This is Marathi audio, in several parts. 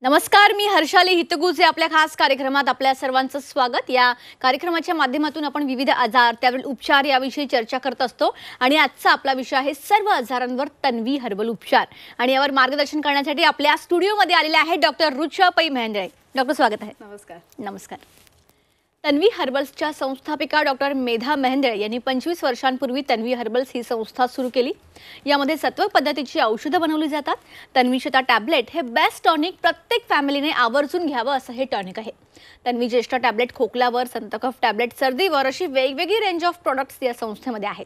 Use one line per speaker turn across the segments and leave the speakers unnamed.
नमस्कार, मी हर्षाली हितगुजे आपल्या खास कार्यक्रमात आपल्या सर्वांचं स्वागत। या कार्यक्रमाच्या माध्यमातून आपण विविध आजार त्यावरील उपचार याविषयी चर्चा करत असतो आणि आजचा आपला विषय आहे सर्व आजारांवर तन्वी हर्बल उपचार। आणि यावर मार्गदर्शन करण्यासाठी आपल्या स्टुडिओमध्ये आलेले आहेत डॉक्टर रुचा पै मेहेंद्रे। डॉक्टर स्वागत आहे।
नमस्कार।
नमस्कार। तन्वी हर्बल्सच्या संस्थापिका डॉक्टर मेधा मेहेंद्रे यांनी 25 वर्षांपूर्वी तन्वी हर्बल्स ही संस्था सुरू केली। यामध्ये सत्व पद्धतीची औषधं बनवली जातात। तन्वीशता टॅबलेट हे बेस्ट टॉनिक प्रत्येक फॅमिलीने आवर्जून घ्यावं असं हे टॉनिक आहे। तन्वी ज्येष्ठ टॅबलेट खोकल्यावर, संतकफ टॅबलेट सर्दीवर अशी वेगवेगळी रेंज ऑफ प्रोडक्ट्स या संस्थेमध्ये आहेत।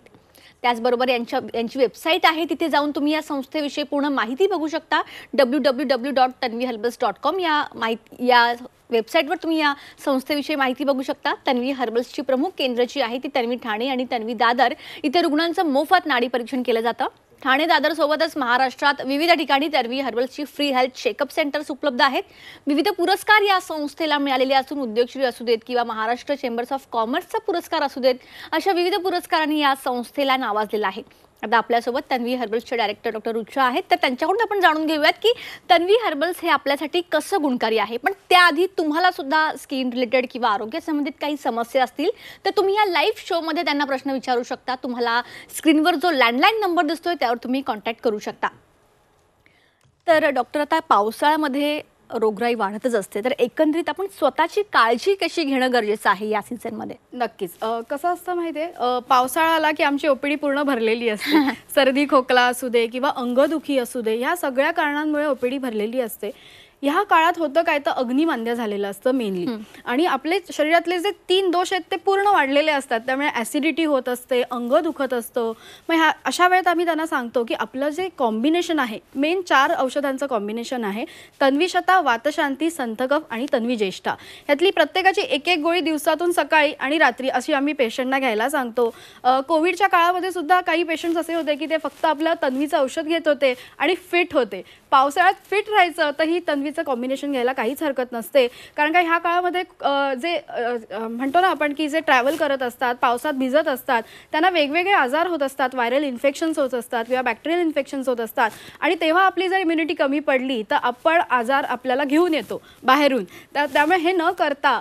त्याचबरोबर यांची वेबसाईट आहे, तिथे जाऊन तुम्ही या संस्थेविषयी पूर्ण माहिती बघू शकता। www.tanviherbals.com या वेबसाईटवर तुम्ही या संस्थेविषयी माहिती बघू शकता। तन्वी हर्बल्सची प्रमुख केंद्र जी आहे ती तन्वी ठाणे आणि तन्वी दादर इथे रुग्णांचं मोफत नाडी परीक्षण केलं जातं। ठाणे दादर सोबतच महाराष्ट्रात विविध ठिकाणी तन्वी हर्बल्सची फ्री हेल्थ चेकअप सेंटर्स उपलब्ध आहेत। विविध पुरस्कार या संस्थेला मिळालेले असून उद्योगश्री असू देत किंवा महाराष्ट्र चेंबर्स ऑफ कॉमर्सचा पुरस्कार असू देत, अशा विविध पुरस्कारांनी या संस्थेला नावाजलेलं आहे। आता आपल्यासोबत तन्वी हर्बल्सचे डायरेक्टर डॉक्टर रुचा आहेत, तर त्यांच्याकडून आपण जाणून घेऊयात की तन्वी हर्बल्स हे आपल्यासाठी कसं गुणकारी आहे। पण त्याआधी तुम्हाला सुद्धा स्किन रिलेटेड किंवा आरोग्य संबंधित काही समस्या असतील तर तुम्ही या लाईव्ह शोमध्ये त्यांना प्रश्न विचारू शकता। तुम्हाला स्क्रीनवर जो लँडलाईन नंबर दिसतोय त्यावर तुम्ही कॉन्टॅक्ट करू शकता। तर डॉक्टर, आता पावसाळ्यामध्ये रोगराई वाढतच असते, तर एकंदरीत आपण स्वतःची काळजी कशी घेणं गरजेचं आहे या सीझनमध्ये?
नक्कीच। कसं असतं माहितीये, पावसाळा आला की आमची ओपीडी पूर्ण भरलेली असते। सर्दी खोकला असू दे किंवा अंगदुखी असू दे, ह्या सगळ्या कारणांमुळे ओपीडी भरलेली असते। ह्या काळात होतं काय, तर अग्निमांद्य झालेलं असतं मेनली, आणि आपले शरीरातले जे 3 दोष आहेत ते पूर्ण वाढलेले असतात। त्यामुळे ऍसिडिटी होत असते, अंग दुखत असतं। मग अशा वेळेत आम्ही त्यांना सांगतो की आपलं जे कॉम्बिनेशन आहे, मेन 4 औषधांचं कॉम्बिनेशन आहे, तन्वीशता, वातशांती, संथकफ आणि तन्वी ज्येष्ठा। ह्यातली प्रत्येकाची एक गोळी दिवसातून सकाळी आणि रात्री अशी आम्ही पेशंटना घ्यायला सांगतो। कोविडच्या काळामध्ये सुद्धा काही पेशंट्स असे होते की ते फक्त आपलं तन्वीचं औषध घेत होते आणि फिट होते। पावसाळ्यात फिट राहायचं तर ही तन्वीचं कॉम्बिनेशन घ्यायला काहीच हरकत नसते, कारण का ह्या काळामध्ये जे म्हणतो ना आपण की जे ट्रॅव्हल करत असतात, पावसात भिजत असतात, त्यांना वेगवेगळे आजार होत असतात, व्हायरल इन्फेक्शन्स होत असतात किंवा बॅक्टेरियल इन्फेक्शन्स होत असतात, आणि तेव्हा आपली जर इम्युनिटी कमी पडली तर आपण आजार आपल्याला घेऊन येतो बाहेरून। त्यामुळे हे न करता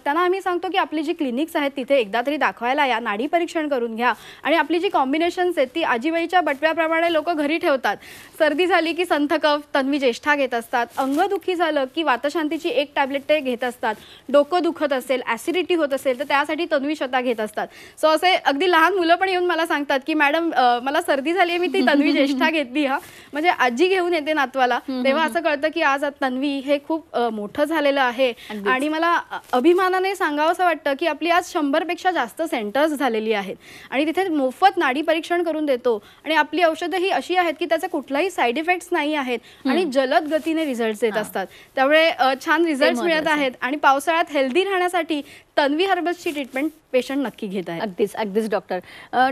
त्यांना आम्ही सांगतो की आपली जी क्लिनिक्स आहेत तिथे एकदा तरी दाखवायला या, नाडी परीक्षण करून घ्या, आणि आपली जी कॉम्बिनेशन्स आहेत ती आजीबाईच्या बटव्याप्रमाणे लोक घरी ठेवतात। सर्दी झाली की संथकफ तन्वी ज्येष्ठा घेत असतात, अंगदुखी झालं की वातशांतीची एक टॅबलेट ते घेत असतात, डोकं दुखत असेल, ऍसिडिटी होत असेल तर त्यासाठी तन्वीशता घेत असतात। सो असे अगदी लहान मुलं पण येऊन मला सांगतात की मॅडम मला सर्दी झाली, मी ती तन्वी ज्येष्ठा घेतली। म्हणजे आजी घेऊन येते नातवाला, तेव्हा असं कळतं की आज तन्वी हे खूप मोठं झालेलं आहे। आणि मला अभिमानाने सांगावंसं वाटतं की आपली आज 100 पेक्षा जास्त सेंटर्स झालेली आहेत आणि तिथे मोफत नाडी परीक्षण करून देतो, आणि आपली औषधं ही अशी आहेत की त्याचे कुठलाही साईड इफेक्ट्स नाही आहेत आणि जलद गतीने रिझल्ट्स येत असतात। त्यामुळे छान रिझल्ट्स मिळत आहेत, आणि पावसाळ्यात हेल्दी राहण्यासाठी तन्वी हर्बल्सची ट्रीटमेंट पेशंट नक्की घेत आहेत।
अगदीच डॉक्टर।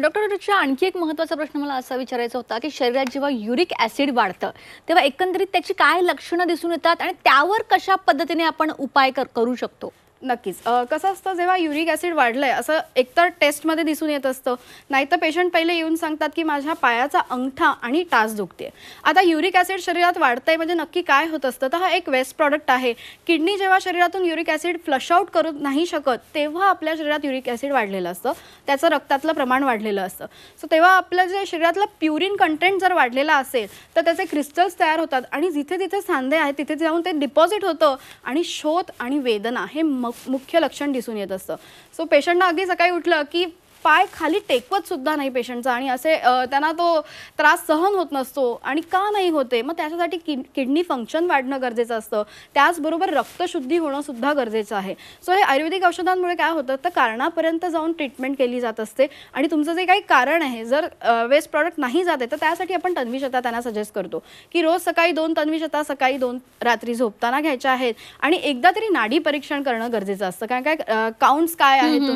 डॉक्टर, आणखी एक महत्त्वाचा प्रश्न मला असा विचारायचा होता की शरीरात जेव्हा युरिक ऍसिड वाढतं तेव्हा एकंदरीत त्याची काय लक्षणं दिसून येतात आणि त्यावर कशा पद्धतीने आपण उपाय करू शकतो?
नक्कीच। कसं असतं, जेव्हा युरिक ॲसिड वाढलंय असं एकतर टेस्टमध्ये दिसून येत असतं, नाहीतर पेशंट पहिले येऊन सांगतात की माझ्या पायाचा अंगठा आणि टाच दुखते। आता युरिक ॲसिड शरीरात वाढतंय म्हणजे नक्की काय होत असतं, तर हा एक वेस्ट प्रॉडक्ट आहे। किडनी जेव्हा शरीरातून युरिक ॲसिड फ्लश आउट करू नाही शकत तेव्हा आपल्या शरीरात युरिक ॲसिड वाढलेलं असतं, त्याचं रक्तातलं प्रमाण वाढलेलं असतं। सो तेव्हा आपलं जे शरीरातलं प्युरिन कंटेंट जर वाढलेला असेल तर त्याचे क्रिस्टल्स तयार होतात, आणि जिथे जिथे सांधे आहेत तिथे जाऊन ते डिपॉझिट होतं, आणि शोथ आणि वेदना हे मुख्य लक्षण दिसून येत असतं। सो पेशंटना अगदी सकाळी उठलं की पाय खाली टेकवत सुद्धा नाही पेशंटचा, आणि असे त्यांना तो त्रास सहन होत नसतो, आणि का नाही होते, मग त्याच्यासाठी किडनी फंक्शन वाढणं गरजेचं असतं, त्याचबरोबर रक्तशुद्धी होणं सुद्धा गरजेचं आहे। सो हे आयुर्वेदिक औषधांमुळे काय होतं, तर कारणापर्यंत जाऊन ट्रीटमेंट केली जात असते, आणि तुमचं जे काही कारण आहे जर वेस्ट प्रॉडक्ट नाही जाते तर त्यासाठी आपण तन्वीशता त्यांना सजेस्ट करतो की रोज सकाळी 2 तन्वीशता, सकाळी 2 रात्री झोपताना घ्यायच्या आहेत, आणि एकदा तरी नाडी परीक्षण करणं गरजेचं असतं, कारण काय काउंट्स काय आहेत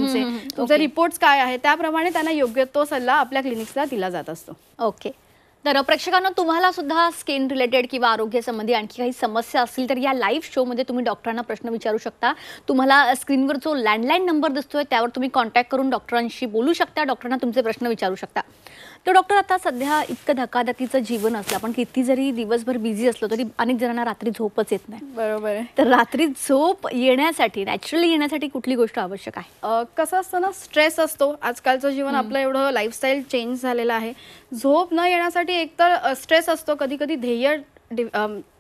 तुमचे रिपोर्ट्स काय आहेत त्याप्रमाणे त्यांना योग्य तो सल्ला आपल्या क्लिनिक्सला दिला जात असतो।
ओके, तर प्रेक्षकांना तुम्हाला सुद्धा स्किन रिलेटेड किंवा आरोग्यासंबंधी आणखी काही समस्या असतील तर या लाईव्ह शोमध्ये तुम्ही डॉक्टरांना प्रश्न विचारू शकता. तुम्हाला स्क्रीनवर जो लँडलाईन नंबर दिसतोय त्यावर तुम्ही कॉन्टॅक्ट करून डॉक्टरांशी बोलू शकता, डॉक्टरांना तुमचे प्रश्न विचारू शकता. तर डॉक्टर, आता सध्या इतकं धकाधकीचं जीवन असलं, आपण किती जरी दिवसभर बिझी असलो तरी अनेक जणांना रात्री झोपच येत नाही.
बरोबर आहे.
तर रात्री झोप येण्यासाठी, नॅचरली येण्यासाठी कुठली गोष्ट आवश्यक आहे?
कसं असतं ना, स्ट्रेस असतो. आजकालचं जीवन आपलं एवढं लाईफस्टाईल चेंज झालेलं आहे. झोप न येण्यासाठी एकतर स्ट्रेस असतो, कधी कधी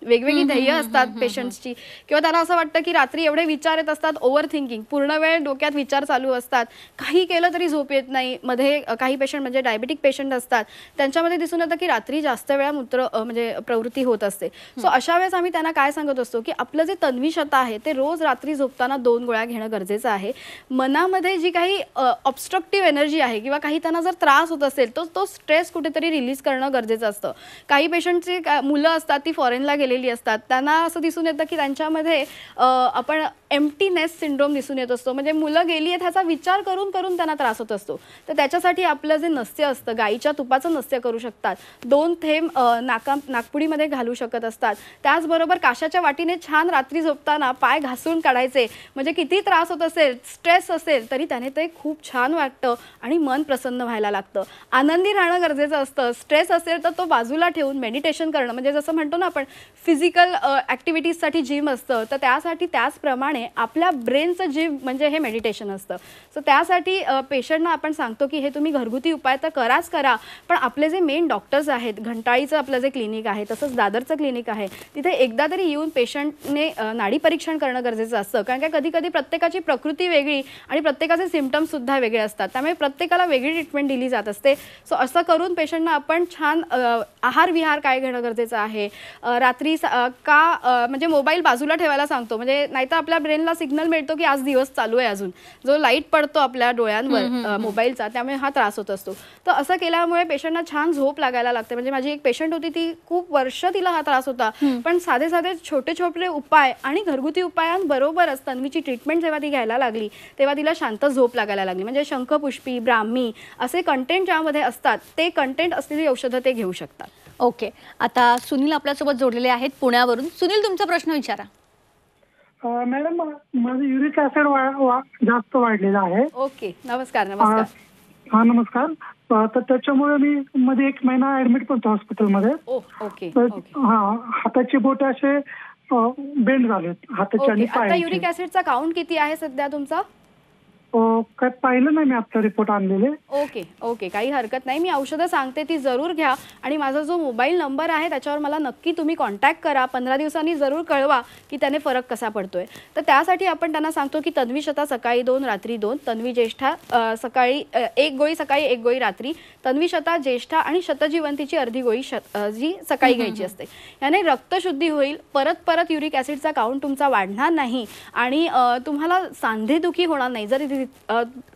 वेगवेगळी ध्येय असतात पेशंट्सची, किंवा त्यांना असं वाटतं की रात्री एवढे विचार येत असतात, ओव्हर थिंकिंग, पूर्ण वेळ डोक्यात विचार चालू असतात, काही केलं तरी झोप येत नाही. मध्ये काही पेशंट म्हणजे डायबिटिक पेशंट असतात, त्यांच्यामध्ये दिसून येतं की रात्री जास्त वेळा म्हणजे प्रवृत्ती होत असते. सो अशा वेळेस आम्ही त्यांना काय सांगत असतो की आपलं जे तन्वीशता आहे ते रोज रात्री झोपताना 2 गोळ्या घेणं गरजेचं आहे. मनामध्ये जी काही ऑब्स्ट्रक्टिव्ह एनर्जी आहे किंवा काही त्यांना जर त्रास होत असेल तो स्ट्रेस कुठेतरी रिलीज करणं गरजेचं असतं. काही पेशंटची मुलं असतात ती फॉरेनला गेलेली असतात, त्यांना असं दिसून येतं की त्यांच्यामध्ये आपण एम्प्टीनेस सिंड्रोम दिसून येत असतो. म्हणजे मुलं गेली आहेत ह्याचा विचार करून करून त्यांना त्रास होत असतो. तर त्याच्यासाठी आपलं जे नस्य असतं, गाईच्या तुपाचं नस्य करू शकतात, 2 थेंब नागपुडीमध्ये घालू शकत असतात. त्याचबरोबर काशाच्या वाटीने छान रात्री झोपताना पाय घासून काढायचे. म्हणजे किती त्रास होत असेल, स्ट्रेस असेल तरी त्याने ते खूप छान वाटतं आणि मन प्रसन्न व्हायला लागतं. आनंदी राहणं गरजेचं असतं. स्ट्रेस असेल तर तो बाजूला ठेवून मेडिटेशन करणं, म्हणजे जसं म्हणतो ना आपण फिजिकल ॲक्टिव्हिटीजसाठी जिम असतं, तर त्यासाठी त्याचप्रमाणे आपल्या ब्रेनचं जिम म्हणजे हे मेडिटेशन असतं. सो त्यासाठी पेशंटना आपण सांगतो की हे तुम्ही घरगुती उपाय तर करा, पण आपले जे मेन डॉक्टर्स आहेत, घंटाळीचं आपलं जे क्लिनिक आहे, तसंच दादरचं क्लिनिक आहे, तिथे एकदा तरी येऊन पेशंटने नाडी परीक्षण करणं गरजेचं असतं. कारण की कधी कधी प्रत्येकाची प्रकृती वेगळी आणि प्रत्येकाचे सिम्पटम्ससुद्धा वेगळे असतात, त्यामुळे प्रत्येकाला वेगळी ट्रीटमेंट दिली जात असते. सो असं करून पेशंटना आपण छान आहार विहार काय घेणं गरजेचं आहे. रात्री म्हणजे मोबाईल बाजूला ठेवायला सांगतो, म्हणजे नाहीतर आपल्या ब्रेनला सिग्नल मिळतो की आज दिवस चालू आहे, अजून जो लाईट पडतो आपल्या डोळ्यांवर मोबाईलचा, त्यामुळे हा त्रास होत असतो. तर असं केल्यामुळे पेशंटना छान झोप लागायला लागते. म्हणजे माझी एक पेशंट होती, ती खूप वर्ष तिला हा त्रास होता, पण साधे छोटे उपाय आणि घरगुती उपायांबरोबरच तन्वीची ट्रीटमेंट जेव्हा ती घ्यायला लागली तेव्हा तिला शांत झोप लागायला लागली. म्हणजे शंखपुष्पी, ब्राह्मी असे कंटेंट ज्यामध्ये असतात ते कंटेंट असलेली औषधं ते घेऊ शकतात.
ओके, आता सुनील आपल्यासोबत जोडलेले आहेत पुण्यावरून. सुनील, तुमचा प्रश्न विचारा.
मॅडम, माझं युरिक ऍसिड जास्त वाढलेलं आहे.
ओके, नमस्कार.
हा, नमस्कार. तर त्याच्यामुळे मी मध्ये 1 महिना ऍडमिट पण होतो हॉस्पिटलमध्ये.
ओके.
हा, हाताची बोट असे बेंड झालेत, हाताची आणि
आता
पायाची.
युरिक ऍसिडचा काउंट किती आहे सध्या तुमचा?
काय पाहिलं नाही मी आता रिपोर्ट आणलेले.
ओके, काही हरकत नाही. मी औषधं सांगते ती जरूर घ्या आणि माझा जो मोबाईल नंबर आहे त्याच्यावर मला नक्की तुम्ही कॉन्टॅक्ट करा. 15 दिवसांनी जरूर कळवा की त्याने फरक कसा पडतोय. तर त्यासाठी आपण त्यांना सांगतो की तन्वीशता सकाळी 2 रात्री 2, तन्वी ज्येष्ठा सकाळी 1 गोळी सकाळी 1 गोळी रात्री, तन्वीशता ज्येष्ठा आणि शतजीवंतीची अर्धी गोळी जी सकाळी घ्यायची असते. याने रक्तशुद्धी होईल, परत युरिक ऍसिडचा काउंट तुमचा वाढणार नाही आणि तुम्हाला सांधेदुखी होणार नाही. जर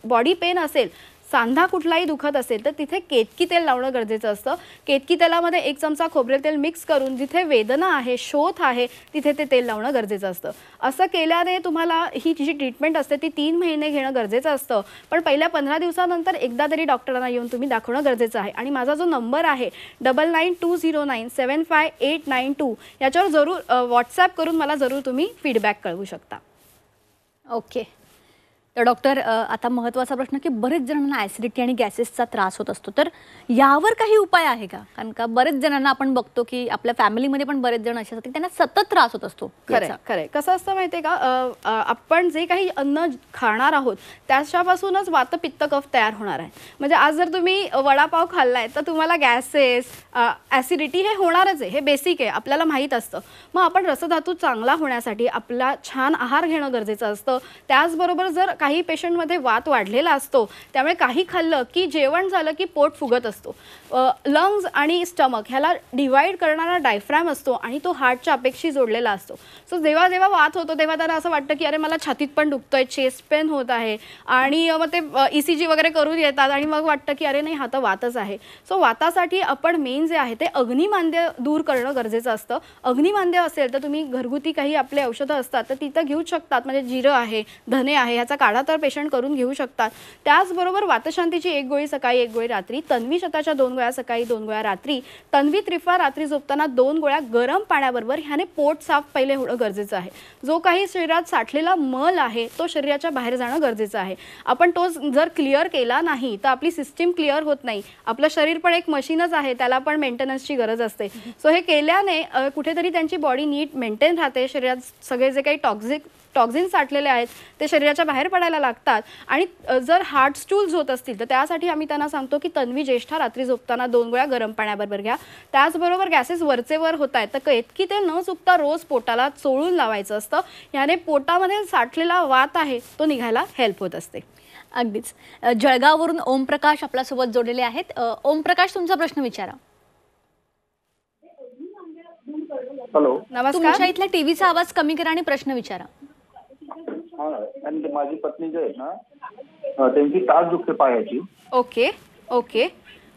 बॉडी पेन असेल, सांधा कुठलाही दुखत असेल तर तिथे केतकी तेल लावणं गरजेचं असतं. केतकी तेलामध्ये 1 चमचा खोबरेल तेल मिक्स करून जिथे वेदना आहे, शोथ आहे, तिथे ते तेल लावणं गरजेचं असतं. असं केल्याने तुम्हाला ही जी ट्रीटमेंट असते ती 3 महिने घेणं गरजेचं असतं. पण पहिल्या 15 दिवसानंतर एकदा तरी डॉक्टरांना येऊन तुम्ही दाखवणं गरजेचं आहे. आणि माझा जो नंबर आहे 9920975892 याच्यावर जरूर व्हॉट्सॲप करून मला जरूर तुम्ही फीडबॅक कळवू शकता.
ओके, तर डॉक्टर, आता महत्त्वाचा प्रश्न की बरेच जणांना ॲसिडिटी आणि गॅसेसचा त्रास होत असतो, तर यावर काही उपाय आहे का? कारण का बरेच जणांना आपण बघतो की आपल्या फॅमिलीमध्ये पण बरेच जण असे असतात की त्यांना सतत त्रास होत असतो.
खरंय. कसं असतं माहितीये का, आपण जे काही अन्न खाणार आहोत त्याच्यापासूनच वात, पित्त, कफ तयार होणार आहे. म्हणजे आज जर तुम्ही वडापाव खाल्लाय तर तुम्हाला गॅसेस, ॲसिडिटी हे होणारच आहे. हे बेसिक आहे, आपल्याला माहीत असतं. मग आपण रसधातू चांगला होण्यासाठी आपला छान आहार घेणं गरजेचं असतं. त्याचबरोबर जर काही पेशंटमध्ये वात वाढलेला असतो, त्यामुळे काही खाल्लं की जेवण झालं की पोट फुगत असतो. लंग्स आणि स्टमक ह्याला डिवाइड करणारा डायफ्रॅम असतो आणि तो हार्टच्या अपेक्षी जोडलेला असतो. सो जेव्हा जेव्हा वात होतो तेव्हा त्यांना असं वाटतं की अरे मला छातीत पण दुखतोय, चेस्ट पेन होत आहे, आणि मग ते ECG वगैरे करून येतात आणि मग वाटतं की अरे नाही, हा तर वातच आहे. सो वातासाठी आपण मेन जे आहे ते अग्निमांद्य दूर करणं गरजेचं असतं. अग्निमांद्य असेल तर तुम्ही घरगुती काही आपले औषधं असतात तर तिथं घेऊ शकतात. म्हणजे जिरं आहे, धने आहे, ह्याचा काढा 12 तर पेशंट करून घेऊ शकतात. त्याचबरोबर वातशांतीची 1 गोळी सकाळी 1 गोळी रात्री, तन्वी शताच्या 2 गोळ्या सकाळी 2 गोळ्या रात्री, तन्वी त्रिफळा रात्री झोपताना 2 गोळ्या गरम पाण्याबरोबर. ह्याने पोट साफ पहिले होणं गरजेचं आहे. जो काही शरीरात साठलेला मल आहे तो शरीराच्या बाहेर जाणं गरजेचं आहे. आपण तो जर क्लिअर केला नाही तर आपली सिस्टीम क्लिअर होत नाही. आपलं शरीर पण एक मशीनच आहे, त्याला पण मेंटेनन्सची गरज असते. सो हे केल्याने कुठेतरी त्यांची बॉडी नीट मेंटेन राहते. शरीरात सगळे जे काही टॉक्झिन साठलेले आहेत ते शरीराच्या बाहेर पडायला लागतात. आणि जर हार्ट स्टूल्स होत असतील तर त्यासाठी आम्ही त्यांना सांगतो की तन्वी ज्येष्ठा रात्री झोपताना 2 गोळ्या गरम पाण्याबरोबर घ्या. त्याचबरोबर गॅसेस वरचेवर होत आहेत तर इतकी ते न चुकता रोज पोटाला चोळून लावायचं असतं. याने पोटामध्ये साठलेला वात आहे तो निघायला हेल्प होत असते.
अगदीच. जळगाववरून ओमप्रकाश आपल्यासोबत जोडलेले आहेत. ओमप्रकाश, तुमचा प्रश्न विचारा.
हॅलो,
नमस्कार.
तुमच्या इथल्या टीव्हीचा आवाज कमी करा आणि प्रश्न विचारा.
हा, आणि माझी पत्नी जे आहे ना त्यांची टाच दुखते पायाची.
Okay okay.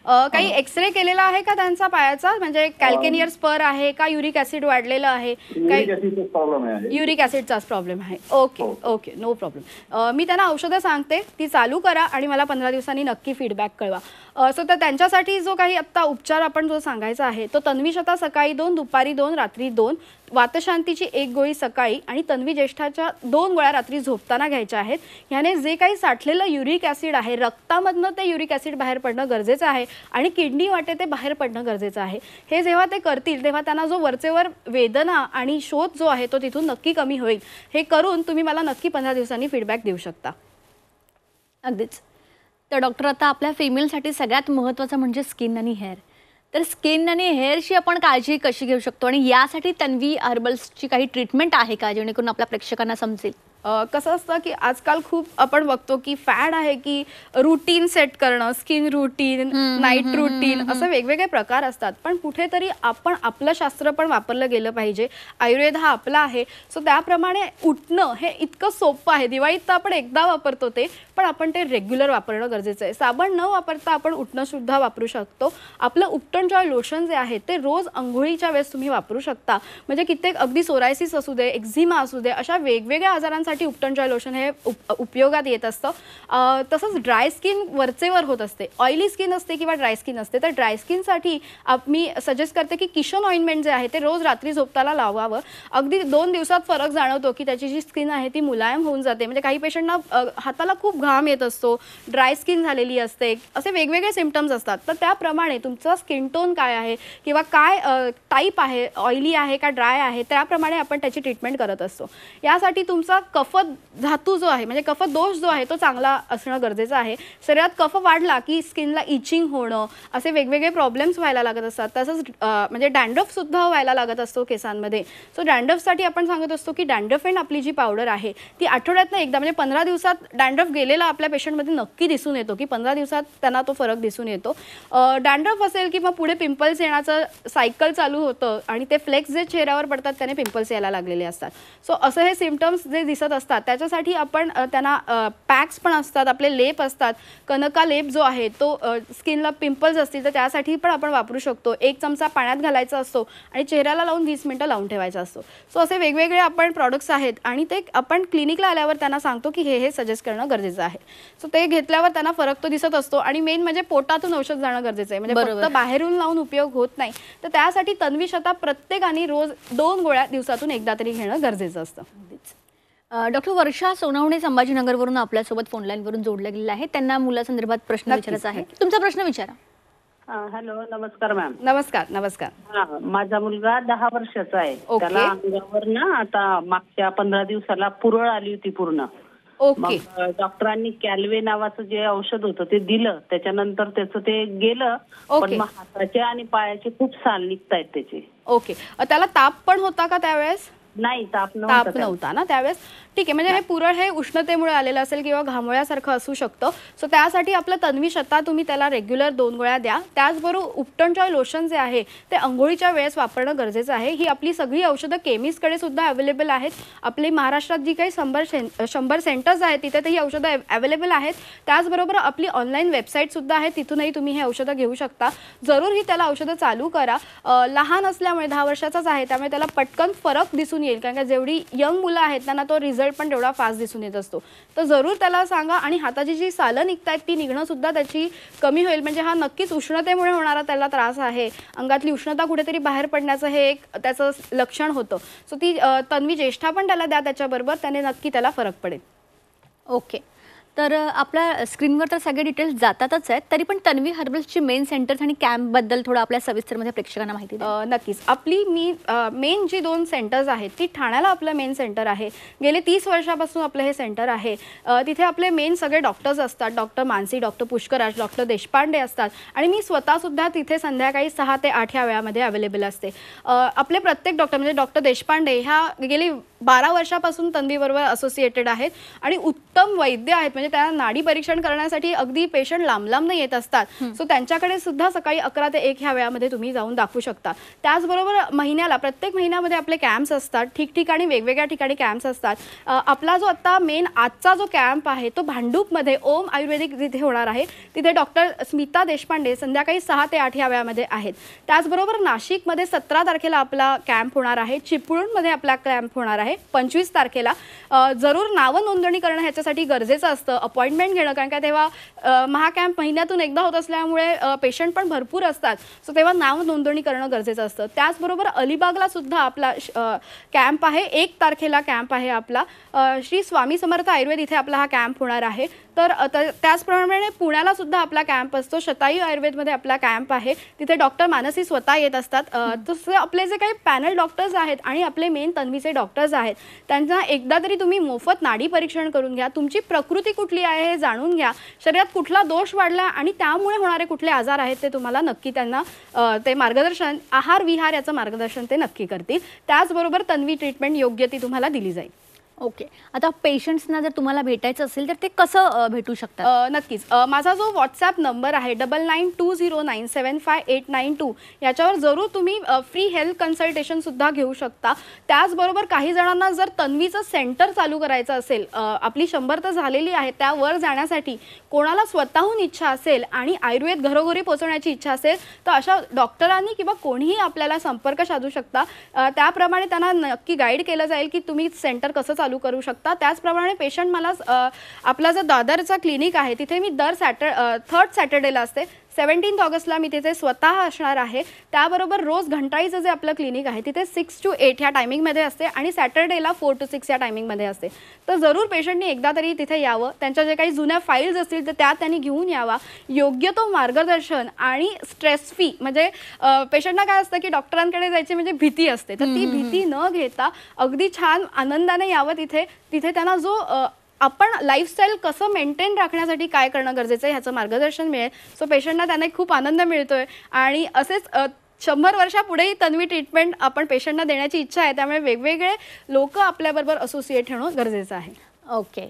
काही एक्सरे केलेला आहे का त्यांचा पायाचा? म्हणजे कॅल्केनियर स्पर आहे का, युरिक ऍसिड वाढलेलं आहे? काही
प्रॉब्लेम आहे,
युरिक ऍसिडचाच प्रॉब्लेम आहे. Okay okay, no problem. मी त्यांना औषधं सांगते, ती चालू करा आणि मला 15 दिवसांनी नक्की फीडबॅक कळवा. सो तर त्यांच्यासाठी जो काही आत्ता उपचार आपण जो सांगायचा आहे तो तन्वी शता सकाळी 2, दुपारी 2, रात्री 2, वातशांतीची 1 गोळी सकाळी आणि तन्वी ज्येष्ठाच्या 2 गोळ्या रात्री झोपताना घ्यायच्या आहेत. ह्याने जे काही साठलेलं युरिक ॲसिड आहे रक्तामधनं ते युरिक ॲसिड बाहेर पडणं गरजेचं आहे आणि किडनी वाटे ते बाहेर पडणं गरजेचं आहे. हे जेव्हा ते करतील तेव्हा त्यांना जो वरचेवर वेदना आणि शोध जो आहे तो तिथून नक्की कमी होईल. हे करून तुम्ही मला नक्की 15 दिवसांनी फीडबॅक देऊ शकता.
अगदीच. तर डॉक्टर, आता आपल्या फिमेलसाठी सगळ्यात महत्त्वाचं म्हणजे स्किन आणि हेअर. तर स्किन आणि हेअरची आपण काळजी कशी घेऊ शकतो आणि यासाठी तन्वी हर्बल्सची काही ट्रीटमेंट आहे का, जेणेकरून आपल्या प्रेक्षकांना समजेल?
कसं असतं की आजकाल खूप आपण बघतो की फॅड आहे की रुटीन सेट करणं, स्किन रुटीन, नाईट रुटीन, असं वेगवेगळे प्रकार असतात. पण कुठेतरी आपण आपलं शास्त्र पण वापरलं गेलं पाहिजे. आयुर्वेद हा आपला आहे. सो त्याप्रमाणे उठणं हे इतकं सोपं आहे. दिवाळीत तर आपण एकदा वापरतो ते, पण आपण ते रेग्युलर वापरणं गरजेचं आहे. साबण न वापरता आपण उठणं सुद्धा वापरू शकतो. आपलं उपटन जॉय लोशन जे आहे ते रोज अंघोळीच्या वेळेस तुम्ही वापरू शकता. म्हणजे कित्येक अगदी सोरायसिस असू दे, एक्झिमा असू दे, अशा वेगवेगळ्या आजारांसाठी उपटन जॉय लोशन हे उपयोगात येत असतं. तसंच ड्राय स्किन वरचेवर होत असते, ऑइली स्किन असते किंवा ड्राय स्किन असते, तर ड्राय स्किनसाठी मी सजेस्ट करते की किशन ऑइंटमेंट जे आहे ते रोज रात्री झोपताना लावावं. अगदी 2 दिवसात फरक जाणवतो की त्याची जी स्किन आहे ती मुलायम होऊन जाते. म्हणजे काही पेशंटना हाताला खूप घाम येत असतो, ड्राय स्किन झालेली असते, असे वेगवेगळे सिम्पटम्स असतात. तर त्याप्रमाणे तुमचा स्किन टोन काय आहे किंवा काय टाईप आहे, ऑइली आहे का ड्राय आहे, त्याप्रमाणे आपण त्याची ट्रीटमेंट करत असतो. यासाठी तुमचा कफ धातू जो आहे म्हणजे कफ दोष जो आहे तो चांगला असणं गरजेचं आहे. शरीरात कफ वाढला की स्किनला इचिंग होणं, असे वेगवेगळे प्रॉब्लेम्स व्हायला लागत असतात. तसंच म्हणजे डॅन्ड्रफ सुद्धा व्हायला लागत असतो केसांमध्ये. सो डॅन्ड्रफसाठी आपण सांगत असतो की डॅन्ड्रफेन आपली जी पावडर आहे ती आठवड्यातनं एकदा, म्हणजे 15 दिवसात डॅन्ड्रफ गेलेला आपल्या पेशंटमध्ये नक्की दिसून येतो की 15 दिवसात त्यांना तो फरक दिसून येतो. डॅन्ड्रफ असेल किंवा पुढे पिंपल्स येण्याचं सायकल चालू होतं आणि ते फ्लेक्स जे चेहऱ्यावर पडतात त्याने पिंपल्स यायला लागलेले असतात. सो असं हे सिम्पटम्स जे दिसत असतात त्याच्यासाठी आपण त्यांना पॅक्स पण असतात, आपले लेप असतात. कनका लेप जो आहे तो स्किनला पिंपल्स असतील तर त्यासाठी पण आपण वापरू शकतो. 1 चमचा पाण्यात घालायचा असतो आणि चेहऱ्याला लावून 20 मिनिटं लावून ठेवायचा असतो. सो असे वेगवेगळे आपण प्रॉडक्ट्स आहेत आणि ते आपण क्लिनिकला आल्यावर त्यांना सांगतो की हे सजेस्ट करणं गरजेचं आहे. सो ते घेतल्यावर त्यांना फरक तो दिसत असतो आणि मेन म्हणजे पोटातून औषध जाणं गरजेचं आहे. म्हणजे फक्त बाहेरून लावून उपयोग होत नाही. तर त्यासाठी तन्वी शता प्रत्येकाने रोज 2 गोळ्या दिवसातून एकदा तरी घेणं गरजेचं असतं.
डॉक्टर वर्षा सोनवणे संभाजीनगरवरून आपल्यासोबत फोनलाईनवरून जोडल्या गेलेल्या आहेत. त्यांना मुलासंदर्भात प्रश्न विचारायचा आहे. तुमचा प्रश्न विचारा.
हॅलो, नमस्कार मॅम.
नमस्कार. नमस्कार.
माझा मुलगा 10 वर्षाचा आहे. त्याला अंगावर ना आता मागच्या 15 दिवसाला पुरळ आली होती पूर्ण.
ओके.
डॉक्टरांनी कॅल्वे नावाचं जे औषध होतं ते दिलं. त्याच्यानंतर त्याचं ते गेलं, पण मग हाताचे आणि पायाचे खूप साल निघतायत त्याचे.
ओके. त्याला ताप पण होता का त्यावेळेस?
नाही, ताप
नव्हता ना त्यावेळेस. ठीक आहे. म्हणजे हे पुरळ हे उष्णतेमुळे आलेलं असेल किंवा घामोळ्यासारखं असू शकतं. सो त्यासाठी आपलं तन्वी शता तुम्ही त्याला रेग्युलर 2 गोळ्या द्या. त्याचबरोबर उपटन जॉय लोशन जे आहे ते अंघोळीच्या वेळेस वापरणं गरजेचं आहे. ही आपली सगळी औषधं केमिस्टकडे सुद्धा अवेलेबल आहेत. आपली महाराष्ट्रात जी काही 100 सेंटर्स आहेत तिथे ही औषधं अवेलेबल आहेत. त्याचबरोबर आपली ऑनलाईन वेबसाईट सुद्धा आहे, तिथूनही तुम्ही हे औषधं घेऊ शकता. जरूर ही त्याला औषधं चालू करा. लहान असल्यामुळे 10 वर्षाचाच आहे त्यामुळे त्याला पटकन फरक दिसून दिसून येईल, कारण का जेवढी यंग मुलं आहेत त्यांना तो रिझल्ट पण तेवढा फास्ट दिसून येत असतो. तर जरूर त्याला सांगा. आणि हाताची जी सालं निघतायत ती निघणं सुद्धा त्याची कमी होईल. म्हणजे हा नक्कीच उष्णतेमुळे होणारा त्याला त्रास आहे. अंगातली उष्णता कुठेतरी बाहेर पडण्याचं हे एक त्याचं लक्षण होतं. सो ती तन्वी ज्येष्ठा पण त्याला द्या त्याच्याबरोबर, त्याने नक्की त्याला फरक पडेल.
ओके. तर आपल्या स्क्रीनवर तर सगळे डिटेल्स जातातच आहेत, तरी पण तन्वी हर्बल्सची मेन सेंटर्स आणि कॅम्पबद्दल थोडं आपल्या सविस्तरमध्ये प्रेक्षकांना माहिती द्या.
नक्कीच. आपली मेन जी 2 सेंटर्स आहेत ती ठाण्याला आपलं मेन सेंटर आहे. गेले 30 वर्षापासून आपलं हे सेंटर आहे. तिथे आपले मेन सगळे डॉक्टर्स असतात. Doctor Mansi, doctor Pushkaraj, doctor Deshpande असतात. आणि मी स्वतःसुद्धा तिथे संध्याकाळी 6 ते 8 या वेळामध्ये अवेलेबल असते. आपले प्रत्येक डॉक्टर म्हणजे डॉक्टर देशपांडे ह्या गेली 12 वर्षापासून तन्वीबरोबर असोसिएटेड आहेत आणि उत्तम वैद्य आहेत. म्हणजे त्यांना नाडी परीक्षण करण्यासाठी अगदी पेशंट लांब लांबनं येत असतात. सो त्यांच्याकडे सुद्धा सकाळी 11 ते 1 ह्या वेळामध्ये तुम्ही जाऊन दाखवू शकता. त्याचबरोबर प्रत्येक महिन्यामध्ये आपले कॅम्प्स असतात. ठिकठिकाणी वेगवेगळ्या ठिकाणी कॅम्प्स असतात. आपला जो आता आजचा जो कॅम्प आहे तो भांडूपमध्ये ओम आयुर्वेदिक जिथे होणार आहे तिथे डॉक्टर स्मिता देशपांडे संध्याकाळी 6 ते 8 या वेळामध्ये आहेत. त्याचबरोबर नाशिकमध्ये 17 तारखेला आपला कॅम्प होणार आहे. चिपळूणमध्ये आपला कॅम्प होणार आहे 25 तारखेला. जरूर नावं नोंदणी करणं ह्याच्यासाठी गरजेचं असतं, अपॉइंटमेंट घेणं, कारण का तेव्हा महाकॅम्प महिन्यातून एकदा होत असल्यामुळे पेशंट पण भरपूर असतात. सो तेव्हा नाव नोंदणी करणं गरजेचं असतं. त्याचबरोबर अलिबागला सुद्धा आपला कॅम्प आहे. 1 तारखेला कॅम्प आहे आपला श्री स्वामी समर्थ आयुर्वेद इथे आपला हा कॅम्प होणार आहे. तर त्याचप्रमाणे पुण्याला सुद्धा आपला कॅम्प असतो. शतायू आयुर्वेदमध्ये आपला कॅम्प आहे. तिथे डॉक्टर मानसी स्वतः येत असतात. तसं आपले जे काही पॅनल डॉक्टर्स आहेत आणि आपले मेन तन्वीचे डॉक्टर्स आहेत त्यांना एकदा तरी तुम्ही मोफत नाडी परीक्षण करून घ्या. तुमची प्रकृती कुठली आहे हे जाणून घ्या. शरीरात कुठला दोष वाढला आणि त्यामुळे होणारे कुठले आजार आहेत ते तुम्हाला नक्की त्यांना ते मार्गदर्शन, आहार विहार याचं मार्गदर्शन ते नक्की करतील. त्याचबरोबर तन्वी ट्रीटमेंट योग्य ती तुम्हाला दिली जाईल.
ओके. आता पेशंट्सना जर तुम्हाला भेटायचं असेल तर ते कसं भेटू शकतात?
नक्कीच. माझा जो व्हॉट्सॲप नंबर आहे 9920975892 याच्यावर जरूर तुम्ही फ्री हेल्थ कन्सल्टेशनसुद्धा घेऊ शकता. त्याचबरोबर काही जणांना जर तन्वीचं सेंटर चालू करायचं असेल, आपली 100 तर झालेली आहे, त्यावर जाण्यासाठी कोणाला स्वतःहून इच्छा असेल आणि आयुर्वेद घरोघरी पोहोचवण्याची इच्छा असेल तर अशा डॉक्टरांनी किंवा कोणीही आपल्याला संपर्क साधू शकता. त्याप्रमाणे त्यांना नक्की गाईड केलं जाईल की तुम्ही सेंटर कसं चालू करू शकता. त्याचप्रमाणे पेशंट मला आपला जो दादरचा क्लिनिक आहे तिथे मी दर 3rd सॅटर्डेला असते. 17 ऑगस्टला मी तिथे स्वतः असणार आहे. त्याबरोबर रोज घंटाळीचं जे आपलं क्लिनिक आहे तिथे 6 to 8 ह्या टायमिंगमध्ये असते आणि सॅटर्डेला 4 to 6 या टायमिंगमध्ये असते. तर जरूर पेशंटनी एकदा तरी तिथे यावं. त्यांच्या जे काही जुन्या फाईल्स असतील तर त्या त्यांनी घेऊन यावा. योग्य तो मार्गदर्शन आणि स्ट्रेस फ्री, म्हणजे पेशंटना काय असतं की डॉक्टरांकडे जायची म्हणजे भीती असते, तर ती भीती न घेता अगदी छान आनंदाने यावं. तिथे त्यांना जो आपण लाईफस्टाईल कसं मेंटेन राखण्यासाठी काय करणं गरजेचं आहे ह्याचं मार्गदर्शन मिळेल. सो पेशंटना त्याने खूप आनंद मिळतोय आणि असेच 100 वर्षापुढेही तन्वी ट्रीटमेंट आपण पेशंटना देण्याची इच्छा आहे. त्यामुळे वेगवेगळे लोक आपल्याबरोबर असोसिएट होणं गरजेचं आहे.
ओके.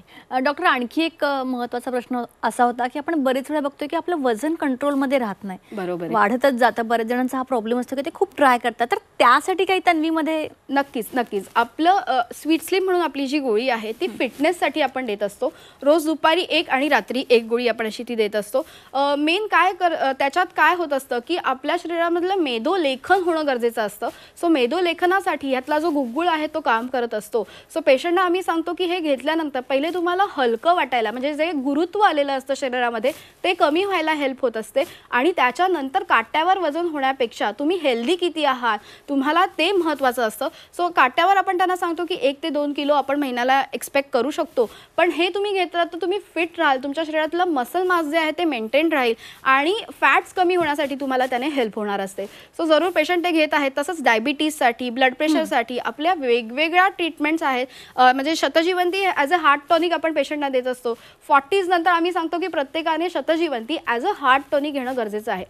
डॉक्टर, आणखी एक महत्त्वाचा प्रश्न असा होता की आपण बरेच वेळा बघतोय की आपलं वजन कंट्रोलमध्ये राहत नाही,
बरोबर,
वाढतच जातं. बऱ्याच जणांचा हा प्रॉब्लेम असतो की ते खूप ट्राय करतात. तर त्यासाठी काही तन्वीमध्ये?
नक्कीच. आपलं स्वीट स्लिम म्हणून आपली जी गोळी आहे ती फिटनेससाठी आपण देत असतो. रोज दुपारी 1 आणि रात्री 1 गोळी आपण अशी ती देत असतो. मेन त्याच्यात काय होत असतं की आपल्या शरीरामधलं मेदोलेखन होणं गरजेचं असतं. सो मेदोलेखनासाठी यातला जो गुग्गुळ आहे तो काम करत असतो. सो पेशंटना आम्ही सांगतो की हे घेतल्यानंतर पहिले तुम्हाला हलकं वाटायला, म्हणजे जे गुरुत्व आलेलं असतं शरीरामध्ये ते कमी व्हायला हेल्प होत असते. आणि त्याच्यानंतर काट्यावर वजन होण्यापेक्षा तुम्ही हेल्दी किती आहात तुम्हाला ते महत्त्वाचं असतं. सो काट्यावर आपण त्यांना सांगतो की 1 ते 2 किलो आपण महिन्याला एक्सपेक्ट करू शकतो. पण हे तुम्ही घेतलात तर तुम्ही फिट राहाल, तुमच्या शरीरातलं मसल मास जे आहे ते मेंटेन राहील आणि फॅट्स कमी होण्यासाठी तुम्हाला त्याने हेल्प होणार असते. सो जरूर पेशंट ते घेत आहेत. तसंच डायबिटीजसाठी, ब्लड प्रेशरसाठी आपल्या वेगवेगळ्या ट्रीटमेंट्स आहेत. म्हणजे शतजीवंती ॲज अ हार्ट टॉनिक आपण पेशंटना देत असतो. 40s नंतर आम्ही सांगतो की प्रत्येकाने शतजीवंती ॲज अ हार्ट टॉनिक घेणं गरजेचं आहे.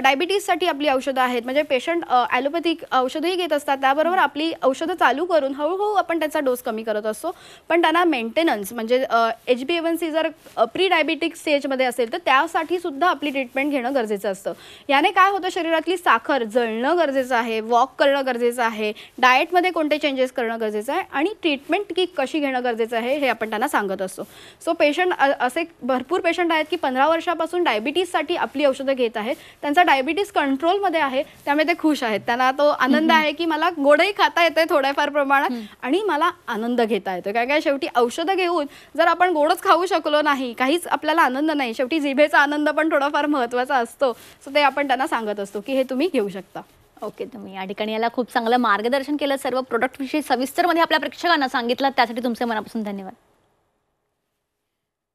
डायबिटीजसाठी आपली औषधं आहेत, म्हणजे पेशंट ॲलोपॅथिक औषधंही घेत असतात. त्याबरोबर आपली औषधं चालू करून हळूहळू आपण त्याचा डोस कमी करत असतो. पण त्यांना मेंटेनन्स म्हणजे HbA1c जर प्री डायबिटिक स्टेजमध्ये असेल तर त्यासाठी सुद्धा आपली ट्रीटमेंट घेणं गरजेचं असतं. याने काय होतं, शरीरातली साखर जळणं गरजेचं आहे, वॉक करणं गरजेचं आहे, डाएटमध्ये कोणते चेंजेस करणं गरजेचं आहे आणि ट्रीटमेंट की कशी घेणं गरजेचं आहे हे आपण त्यांना सांगत असतो. सो पेशंट असे भरपूर पेशंट आहेत की 15 वर्षापासून डायबिटीजसाठी आपली औषधं घेत आहेत. त्यांचा डायबिटीज कंट्रोलमध्ये आहे, त्यामुळे ते खुश आहेत. त्यांना तो आनंद आहे की मला गोडही खाता येते थोड्याफार प्रमाणात आणि मला आनंद घेता येतो. काय शेवटी औषधं घेऊन जर आपण गोडच खाऊ शकलो नाही, काहीच आपल्याला आनंद नाही, शेवटी जिभेचा आनंद पण थोडाफार महत्त्वाचा असतो. सो ते आपण त्यांना सांगत असतो की हे तुम्ही घेऊ शकता.
ओके, तुम्ही या ठिकाणी याला खूप चांगलं मार्गदर्शन केलं, सर्व प्रोडक्टविषयी सविस्तरमध्ये आपल्या प्रेक्षकांना सांगितलं, त्यासाठी तुमचे मनापासून धन्यवाद.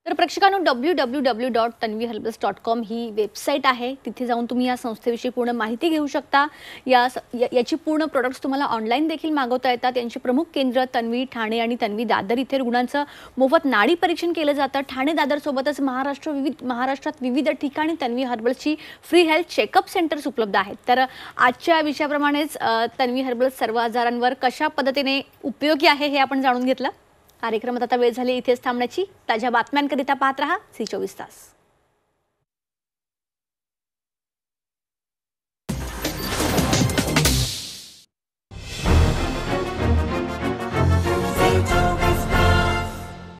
तर प्रेक्षकांनो, www.tanviherbals.com ही वेबसाईट आहे. तिथे जाऊन तुम्ही या संस्थेविषयी पूर्ण माहिती घेऊ शकता. याची पूर्ण प्रोडक्ट्स तुम्हाला ऑनलाईन देखील मागवता येतात. यांची प्रमुख केंद्र तन्वी, ठाणे आणि तन्वी दादर इथे रुग्णांचं मोफत नाडी परीक्षण केलं जातं. ठाणे दादर सोबतच महाराष्ट्रात विविध ठिकाणी तन्वी हर्बल्सची फ्री हेल्थ चेकअप सेंटर्स उपलब्ध आहेत. तर आजच्या विषयाप्रमाणेच तन्वी हर्बल्स सर्व आजारांवर कशा पद्धतीने उपयोगी आहे हे आपण जाणून घेतलं. कार्यक्रमात आता वेळ झाली इथेच थांबण्याची. ताज्या बातम्यांकरिता पाहत रहा झी 24 तास.